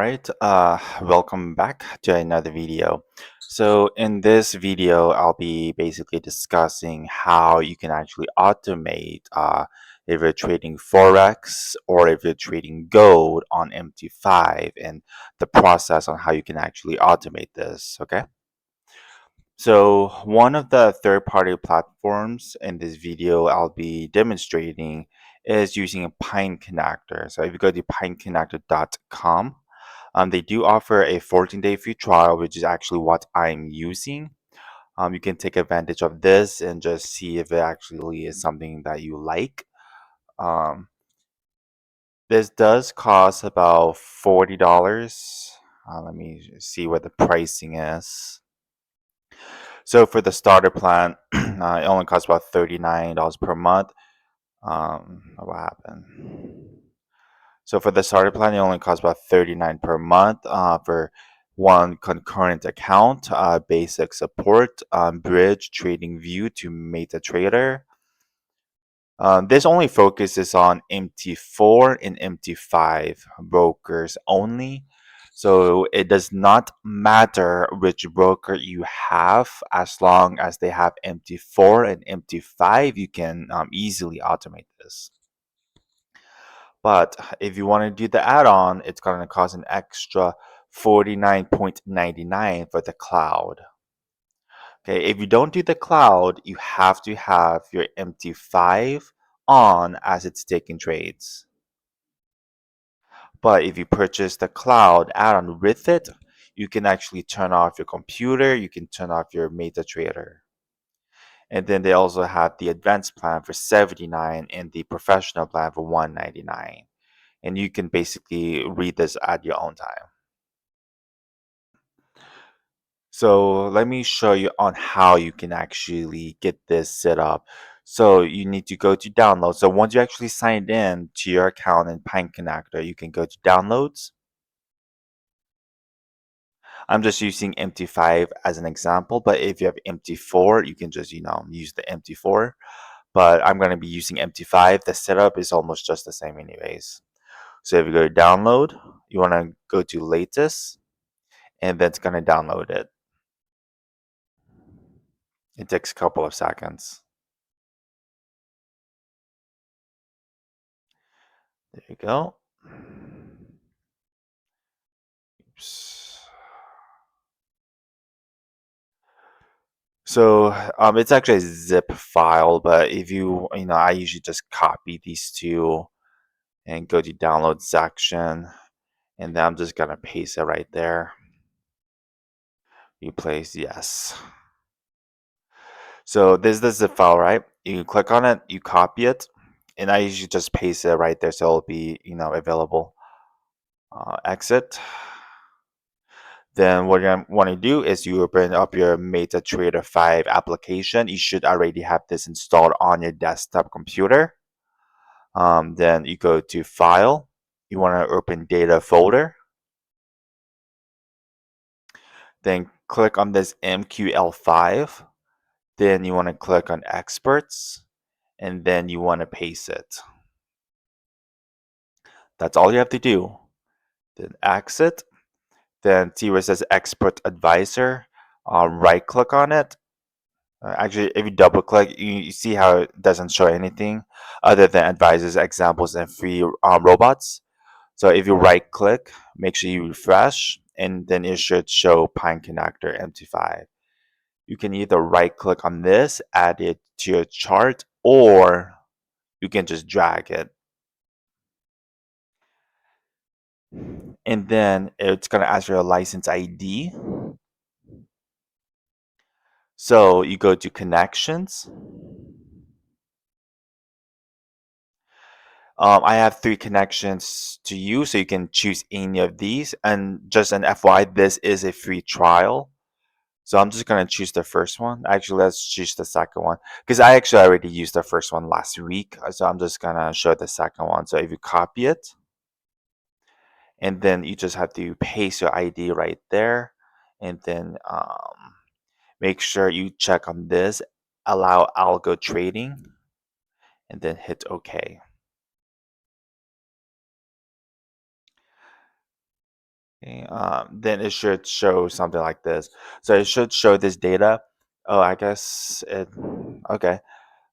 Right, welcome back to another video. So in this video, I'll be basically discussing how you can actually automate if you're trading Forex or if you're trading gold on MT5 and the process on how you can actually automate this, okay? So one of the third-party platforms in this video I'll be demonstrating is using a PineConnector. So if you go to pineconnector.com, they do offer a 14-day free trial, which is actually what I'm using. You can take advantage of this and just see if it actually is something that you like. Um, this does cost about $40. Let me see what the pricing is. So for the starter plan, it only costs about $39 per month. What happened? So for the starter plan, it only costs about $39 per month for one concurrent account, basic support, bridge, TradingView to MetaTrader. This only focuses on MT4 and MT5 brokers only. So it does not matter which broker you have, as long as they have MT4 and MT5, you can easily automate this. But if you want to do the add-on, it's going to cost an extra $49.99 for the cloud. Okay, if you don't do the cloud, you have to have your MT5 on as it's taking trades. But if you purchase the cloud add-on with it, you can actually turn off your computer, you can turn off your MetaTrader. And then they also have the advanced plan for $79 and the professional plan for $199. And you can basically read this at your own time. So let me show you on how you can actually get this set up. So you need to go to download. So once you actually signed in to your account in PineConnector, you can go to downloads. I'm just using MT5 as an example, but if you have MT4, you can just, use the MT4. But I'm going to be using MT5. The setup is almost just the same anyways. So if you go to download, you want to go to latest, and then it's going to download it. It takes a couple of seconds. There you go. Oops. So it's actually a zip file, but if I usually just copy these two and go to download section, and then I'm just gonna paste it right there. Replace, yes. So this is the zip file, right? You click on it, you copy it, and I usually just paste it right there so it'll be available. Exit. Then what you want to do is you open up your MetaTrader 5 application. You should already have this installed on your desktop computer. Then you go to File. You want to open Data folder. Then click on this MQL5. Then you want to click on Experts. And then you want to paste it. That's all you have to do. Then exit. Then see where it says Expert Advisor. Right click on it. Actually, if you double click, you see how it doesn't show anything other than advisors, examples, and free robots. So if you right click, make sure you refresh, and then it should show PineConnector MT5. You can either right click on this, add it to your chart, or you can just drag it. And then it's going to ask for a license ID. So you go to connections. I have 3 connections to you, so you can choose any of these. And just an FYI, this is a free trial. So I'm just going to choose the first one. Actually, let's choose the second one because I actually already used the first one last week. So I'm just going to show the second one. So if you copy it, and then you just have to paste your ID right there. And then make sure you check on this, allow algo trading, and then hit OK. Okay, then it should show something like this. So it should show this data. Oh, I guess it. Okay.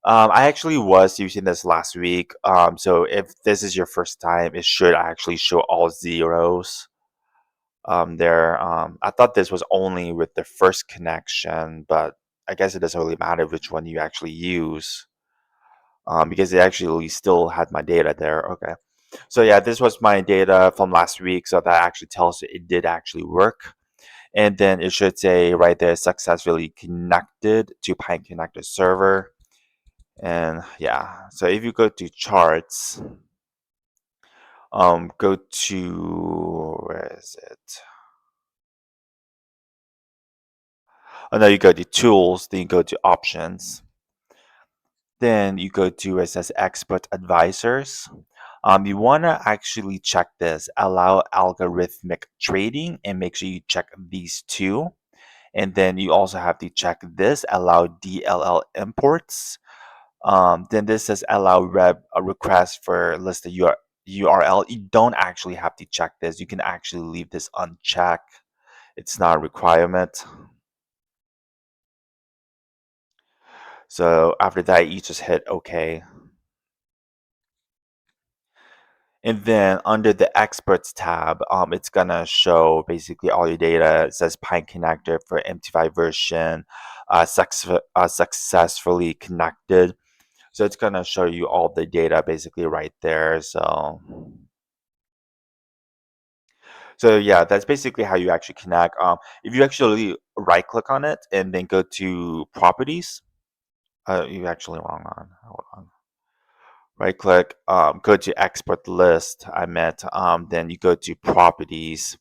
I actually was using this last week. So if this is your first time, it should actually show all zeros. There. I thought this was only with the first connection, but I guess it doesn't really matter which one you actually use. Because it actually still had my data there. Okay. So yeah, this was my data from last week. So that actually tells you it did actually work. And then it should say right there, successfully connected to PineConnector server. And yeah, so if you go to charts, go to, where is it? Oh no, you go to tools, then you go to options. Then you go to, it says expert advisors. You want to actually check this, allow algorithmic trading, and make sure you check these two. And then you also have to check this, allow DLL imports. Then this says allow a request for listed URL. You don't actually have to check this. You can actually leave this unchecked. It's not a requirement. So after that, you just hit OK. And then under the experts tab, it's gonna show basically all your data. It says PineConnector for MT5 version, successfully connected. So it's gonna show you all the data basically right there. So yeah, that's basically how you actually connect. If you actually right click on it and then go to properties, you actually wrong on. Hold on. Right click, go to export list. I meant then you go to properties.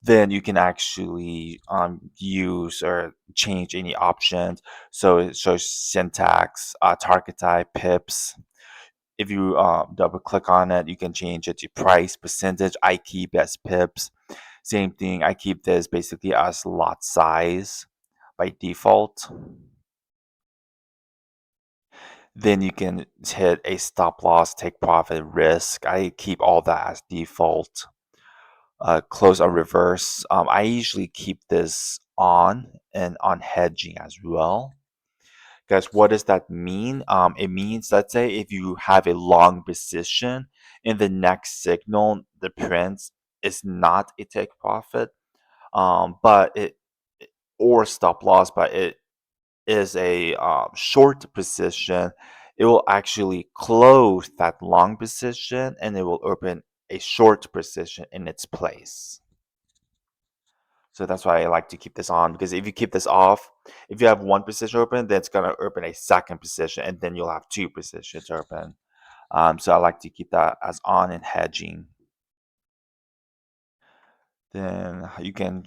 Then you can actually use or change any options. So it shows syntax, target type, pips. If you double click on it, you can change it to price, percentage. I keep as pips. Same thing, I keep this basically as lot size by default. Then you can hit a stop loss, take profit, risk. I keep all that as default. Close or reverse. I usually keep this on and on hedging as well. Because what does that mean? It means, let's say, if you have a long position in the next signal, the print is not a take profit, but or stop loss, but it is a short position. It will actually close that long position and it will open a short position in its place. So that's why I like to keep this on, because if you keep this off, if you have one position open, then it's going to open a second position and then you'll have two positions open. So I like to keep that as on and hedging. Then you can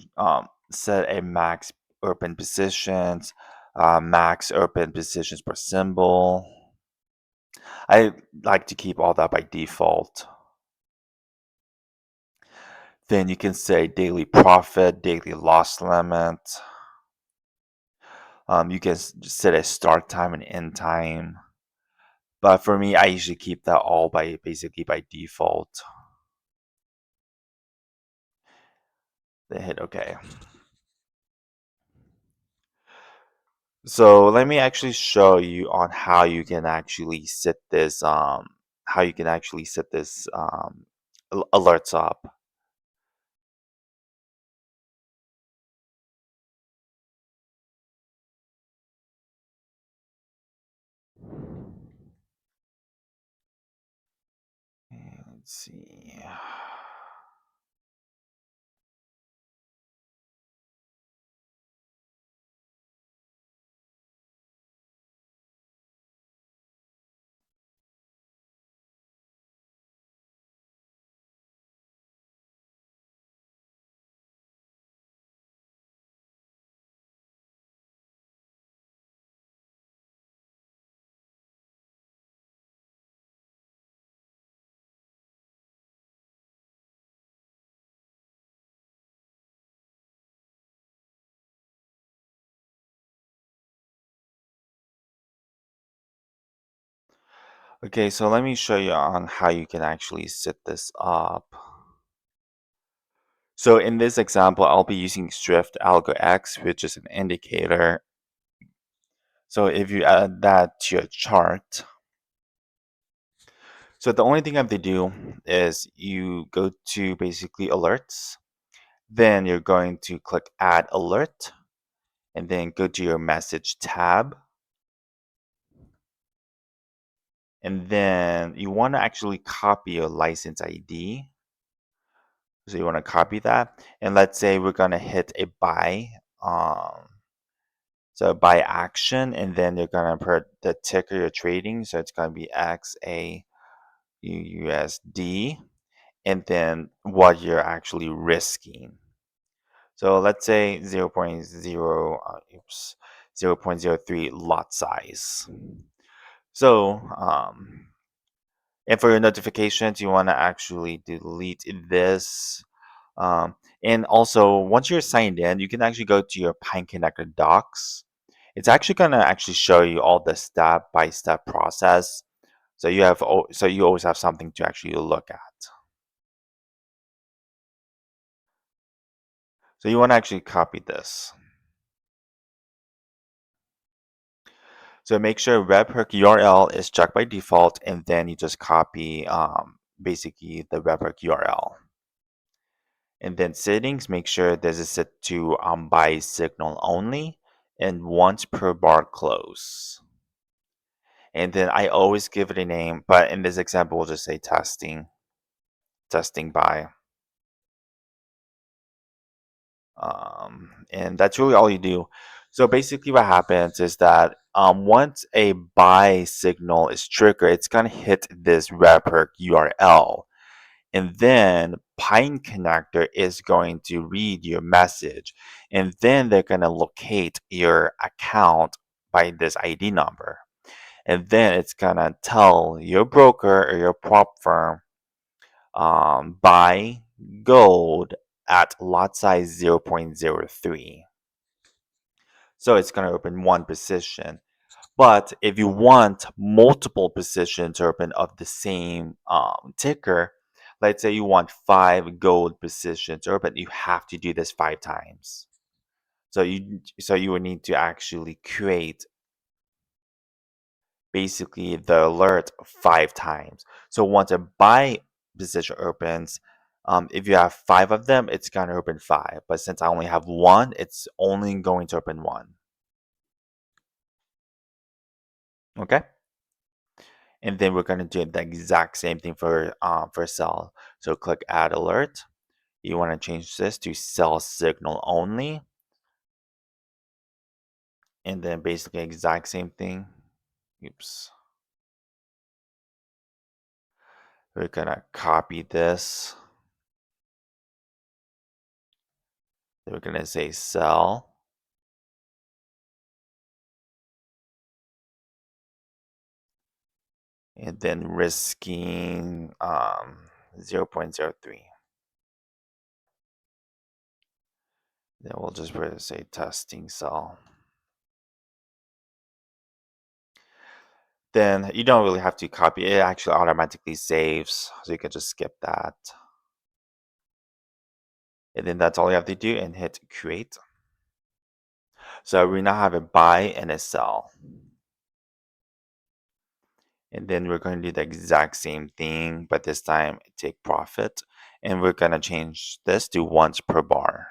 set a max open positions, max open positions per symbol. I like to keep all that by default. Then you can say daily profit, daily loss limit. You can set a start time and end time. But for me, I usually keep that all by basically by default. Then hit OK. So let me actually show you on how you can actually set this alerts up. Let's see. Okay, so let me show you on how you can actually set this up. So in this example, I'll be using Swift Algo X, which is an indicator. So if you add that to your chart, so the only thing I have to do is you go to basically alerts, then you're going to click add alert, and then go to your message tab. And then you want to actually copy your license ID. So you want to copy that. And let's say we're going to hit a buy. So buy action, and then you're going to put the ticker you're trading. So it's going to be XAUUSD, and then what you're actually risking. So let's say 0.03 lot size. So, and for your notifications, you want to actually delete this. And also, once you're signed in, you can actually go to your PineConnector docs. It's actually going to actually show you all the step-by-step process. So you always have something to actually look at. So you want to actually copy this. So make sure webhook URL is checked by default, and then you just copy basically the webhook URL. And then settings, make sure this is set to buy signal only and once per bar close. And then I always give it a name, but in this example, we'll just say testing buy. And that's really all you do. So basically what happens is that once a buy signal is triggered, it's going to hit this webhook URL. And then PineConnector is going to read your message. And then they're going to locate your account by this ID number. And then it's going to tell your broker or your prop firm, buy gold at lot size 0.03. So it's going to open one position. But if you want multiple positions to open of the same ticker, let's say you want 5 gold positions to open, you have to do this 5 times. So you would need to actually create basically the alert 5 times. So once a buy position opens, if you have 5 of them, it's going to open 5. But since I only have 1, it's only going to open 1. Okay? And then we're going to do the exact same thing for sell. So click add alert. You want to change this to sell signal only. And then basically exact same thing. Oops. We're going to copy this. Then we're going to say sell. And then risking 0.03. Then we'll just say testing sell. Then you don't really have to copy it. It actually automatically saves, so you can just skip that. And then that's all you have to do and hit create. So we now have a buy and a sell. And then we're going to do the exact same thing, but this time take profit. And we're going to change this to once per bar.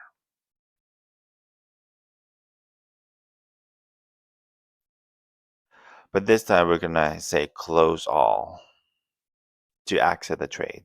But this time we're going to say close all to exit the trade.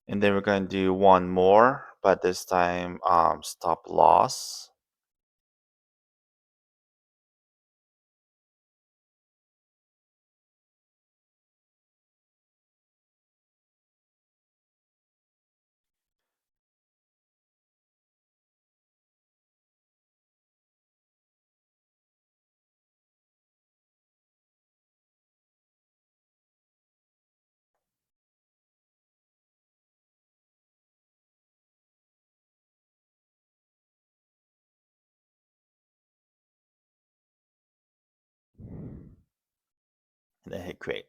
And then we're going to do one more, but this time stop loss. and then hit create.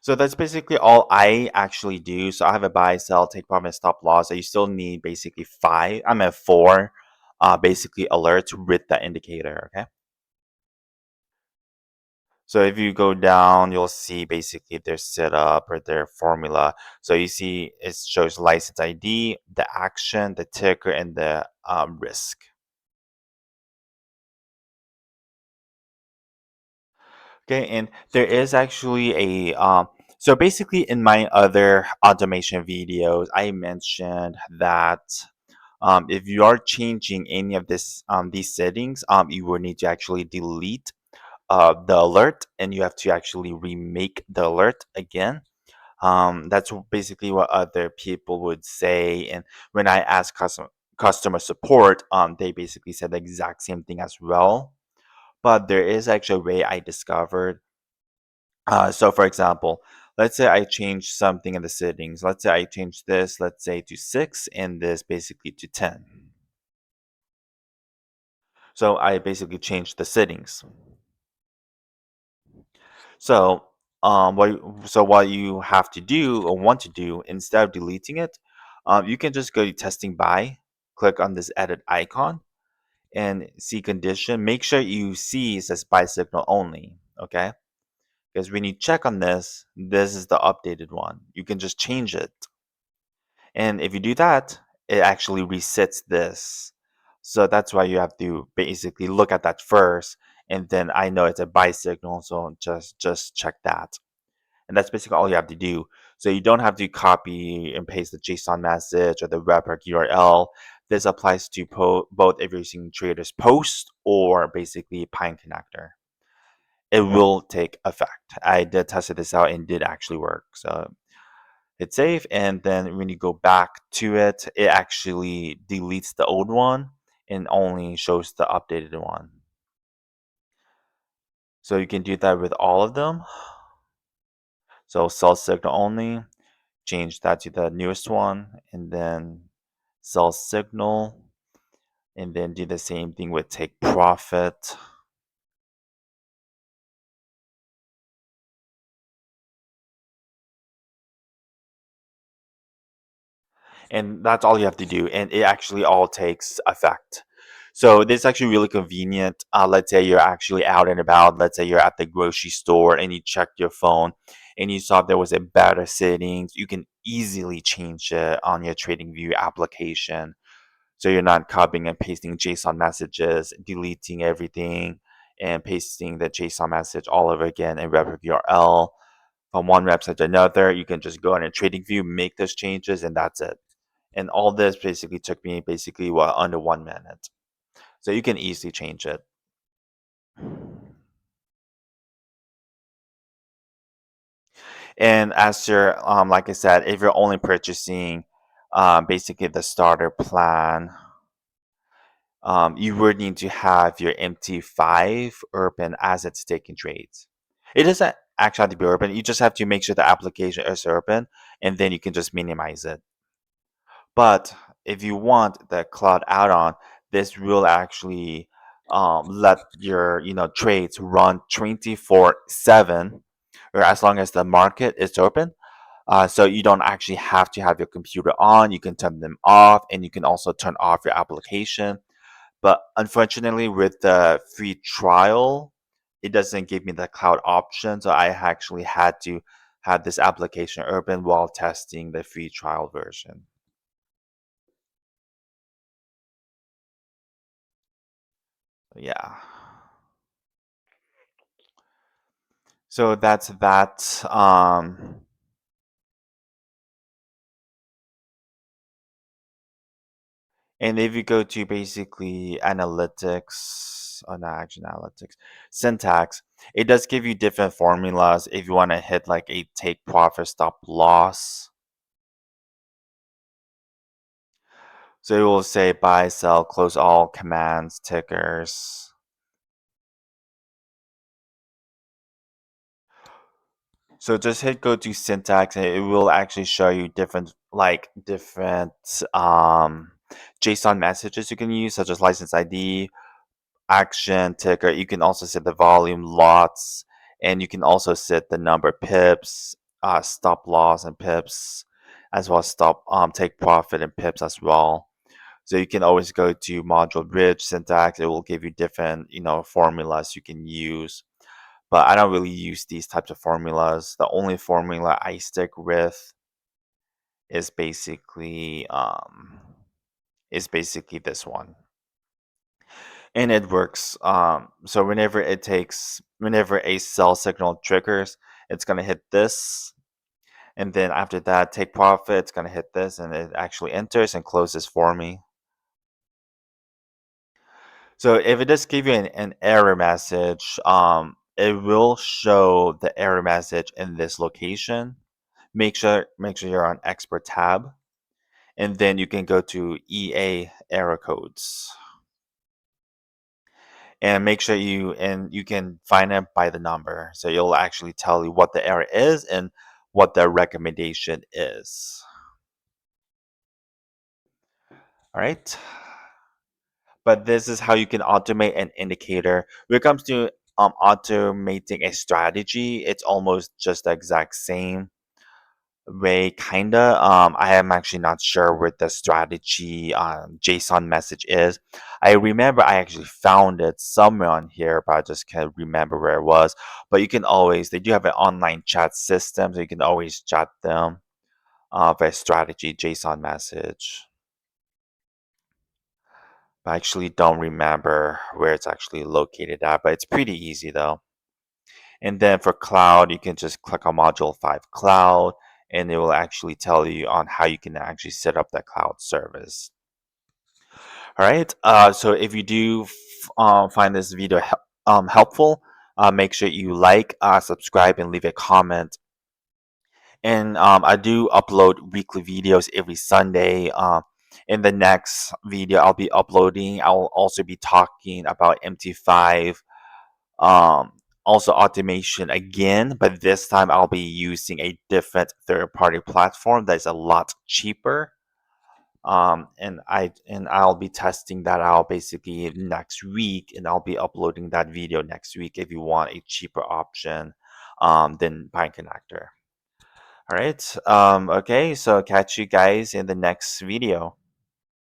So that's basically all I actually do. So I have a buy, sell, take profit, stop loss. So you still need basically I'm at four, basically alerts with the indicator. Okay. So if you go down, you'll see basically their setup or their formula. So you see it shows license ID, the action, the ticker, and the risk. Okay, and there is actually a so basically in my other automation videos, I mentioned that if you are changing any of these settings, you will need to actually delete the alert, and you have to actually remake the alert again. That's basically what other people would say. And when I asked customer support, they basically said the exact same thing as well. But there is actually a way I discovered. So for example, let's say I change something in the settings. Let's say I change this, let's say to 6 and this basically to 10. So I basically changed the settings. So what you have to do or want to do instead of deleting it, you can just go to testing by, click on this edit icon, and see condition. Make sure you see it says buy signal only. Okay, because when you check on this is the updated one. You can just change it. And if you do that, it actually resets this. So that's why you have to basically look at that first. And then I know it's a buy signal, so just check that. And that's basically all you have to do. So you don't have to copy and paste the JSON message or the webhook URL. This applies to both if you're using Traders Post or basically PineConnector. It will take effect. I did tested this out and it did actually work. So hit save, and then when you go back to it, it actually deletes the old one and only shows the updated one. So you can do that with all of them. So sell signal only, change that to the newest one, and then sell signal, and then do the same thing with take profit. And that's all you have to do, and it actually all takes effect. So this is actually really convenient. Let's say you're actually out and about. Let's say you're at the grocery store and you checked your phone and you saw there was a better settings. You can easily change it on your TradingView application. So you're not copying and pasting JSON messages, deleting everything, and pasting the JSON message all over again in web URL from one website to another. You can just go on a TradingView, make those changes, and that's it. And all this basically took me basically under 1 minute. So you can easily change it. And as you're, like I said, if you're only purchasing basically the starter plan, you would need to have your MT5 open as it's taking trades. It doesn't actually have to be open. You just have to make sure the application is open, and then you can just minimize it. But if you want the cloud add-on, this will actually let your trades run 24/7, or as long as the market is open. So you don't actually have to have your computer on. You can turn them off, and you can also turn off your application. But unfortunately, with the free trial, it doesn't give me the cloud option. So I actually had to have this application open while testing the free trial version. Yeah. So that's that. And if you go to basically analytics, not actually analytics, syntax, it does give you different formulas if you want to hit like a take profit stop loss. So it will say buy, sell, close all commands, tickers. So just hit go to syntax and it will actually show you different JSON messages you can use, such as license ID, action, ticker. You can also set the volume, lots, And you can also set the number of pips, stop loss and pips, as well as stop take profit and pips as well. So you can always go to module bridge syntax. It will give you different, formulas you can use. But I don't really use these types of formulas. The only formula I stick with is basically this one, and it works. So whenever a sell signal triggers, it's gonna hit this, and then after that, take profit. It's gonna hit this, and it actually enters and closes for me. So if it does give you an error message, it will show the error message in this location. Make sure you're on expert tab, and then you can go to EA error codes, and make sure you can find it by the number. So it'll actually tell you what the error is and what the recommendation is. All right. But this is how you can automate an indicator. When it comes to automating a strategy, it's almost just the exact same way, kinda. I am actually not sure where the strategy JSON message is. I remember I actually found it somewhere on here, but I just can't remember where it was. But they do have an online chat system, so you can always chat them for a strategy JSON message. I actually don't remember where it's actually located at, but it's pretty easy though. And then for cloud, you can just click on module 5 cloud, and it will actually tell you on how you can actually set up that cloud service. All right. So if you do find this video helpful, make sure you like, subscribe, and leave a comment. And I do upload weekly videos every Sunday. In the next video I'll be uploading, I'll also be talking about MT5, um, also automation again, but this time I'll be using a different third-party platform that's a lot cheaper. And I'll be testing that out basically next week, and I'll be uploading that video next week if you want a cheaper option than PineConnector. All right. Okay. So catch you guys in the next video.